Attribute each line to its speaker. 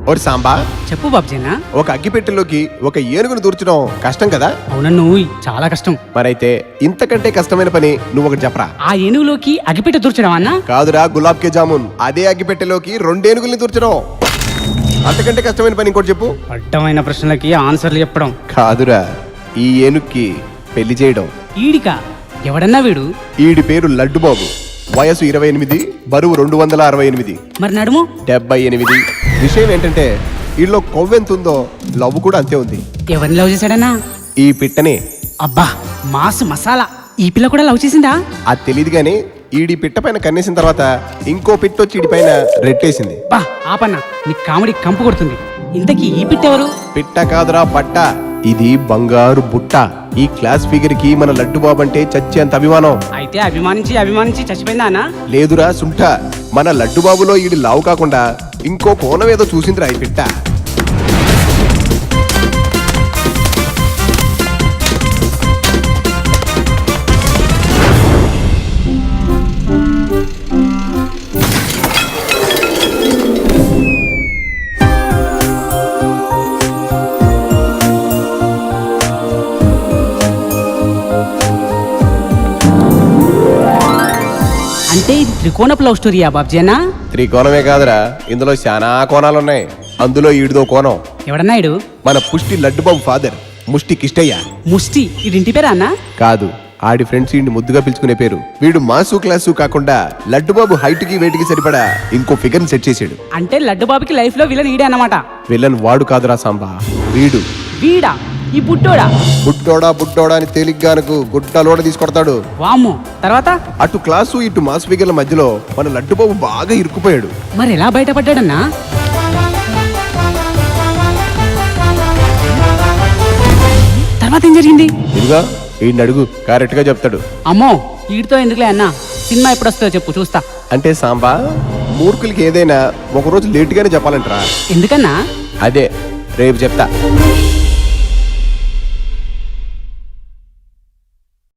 Speaker 1: ఓరి సాంబా,
Speaker 2: చెప్పు బాబ్జీనా.
Speaker 1: ఒక అగ్గిపెట్టెలోకి ఒక ఏనుగును దూర్చడం కష్టం కదా?
Speaker 2: అవునన్ను చాలా కష్టం.
Speaker 1: మరైతే ఇంతకంటే కష్టమైన పని నువ్వు ఒకటి చెప్పరా.
Speaker 2: ఆ ఏనుగులోకి అగిపెట్ట దూర్చడం అన్నా?
Speaker 1: కాదురా, గులాబ్ కే జామున్. అదే అగ్గిపెట్టెలోకి 2 ఏనుగుల్ని దూర్చడం. అంతకంటే కష్టమైన పని ఇంకోటి చెప్పు.
Speaker 2: అడ్డమైన ప్రశ్నలకి ఆన్సర్లు చెప్పడం.
Speaker 1: కాదురా, ఈ ఏనుగుకి పెళ్లి చేయడం.
Speaker 2: ఈడికా? ఎవడన్నా వీడు?
Speaker 1: ఈడి పేరు లడ్డుబాబు. వయసు 28, బరువు 268,
Speaker 2: మరి నడుము?
Speaker 1: 78. విషయం ఏంటంటే వీళ్ళలో కొవ్వెంతుందో లవ్ కూడా అంతే ఉంది.
Speaker 2: ఎవరిని లవ్ చేశాడన్నా?
Speaker 1: ఈ పిట్టని.
Speaker 2: అబ్బా, మాసు మసాలా. ఈ పిల్ల కూడా లవ్ చేసిందా?
Speaker 1: అది తెలియదు గాని ఈడి పిట్ట పైన కన్నేసిన తర్వాత ఇంకో పిట్ట వచ్చి ఈడి పైన రెట్టేసింది.
Speaker 2: బా ఆపన్నా, నీ కామెడీ కంపు కొడుతుంది. ఇంతకీ ఈ పిట్ట ఎవరు?
Speaker 1: పిట్ట కాదురా, బట్ట. ఇది బంగారు బుట్ట. ఈ క్లాస్ ఫిగర్ కి మన లడ్డు బాబు అంటే చచ్చేంత అభిమానం.
Speaker 2: అయితే అభిమానించి చచ్చిపోయిందా అన్నా?
Speaker 1: లేదురా సుంఠ, మన లడ్డు బాబులో ఈడి లావు కాకుండా ఇంకో కోణం ఏదో చూసిందిరా ఈ పిట్ట.
Speaker 2: అంటే ఇది త్రికోణపు లవ్ స్టోరీయా బాబ్జీనా?
Speaker 1: త్రికోణమే కాదురా, ఇందులో చాలా కోణాలున్నాయి. అందులో ఈడిదో కోణం.
Speaker 2: ఎవడన్నా ఇడు?
Speaker 1: మన పుష్టి లడ్డుబాబు ఫాదర్ ముష్టి కిష్టయ్య.
Speaker 2: ముష్టి ఇంటి పేరా అన్నా?
Speaker 1: కాదు, ఆడి ఫ్రెండ్స్ ఈయన్ని ముద్దుగా పిలుచుకునే పేరు. వీడు మాసు క్లాసు కాకుండా లడ్డుబాబు హైట్ కి వెయిట్ కి సరిపడా ఇంకో ఫిగర్ ని సెట్ చేసాడు.
Speaker 2: అంటే లడ్డు బాబుకి లైఫ్ లో విలన్ ఈడే అన్నమాట.
Speaker 1: విలన్ వాడు కాదురా సాంబా, వీడు.
Speaker 2: వీడా? ఈ బుట్టోడా?
Speaker 1: బుట్టోడా అని తేలిగ్గా అనుకు గుడ్డలోడ తీసుకొడతాడు.
Speaker 2: వామ్మో, తర్వాత?
Speaker 1: అటు క్లాసు ఇటు మాస్ ఫిగర్ల మధ్యలో మన లడ్డుబాబు బాగా ఇరుక్కుపోయాడు.
Speaker 2: మరి ఎలా బయటపడ్డాడన్నా? తర్వాత ఏం జరిగింది?
Speaker 1: ఇదిగా ఈయన అడుగు, కరెక్ట్ గా చెప్తాడు.
Speaker 2: అమ్మో, వీడితో ఎందుకులే అన్నా. సినిమా ఎప్పుడు వస్తుందో చెప్పు, చూస్తా.
Speaker 1: అంటే సాంబా, మూర్ఖులకి ఏదైనా ఒకరోజు లేటుగానే చెప్పాలంటరా.
Speaker 2: ఎందుకన్నా?
Speaker 1: అదే రేపు చెప్తా.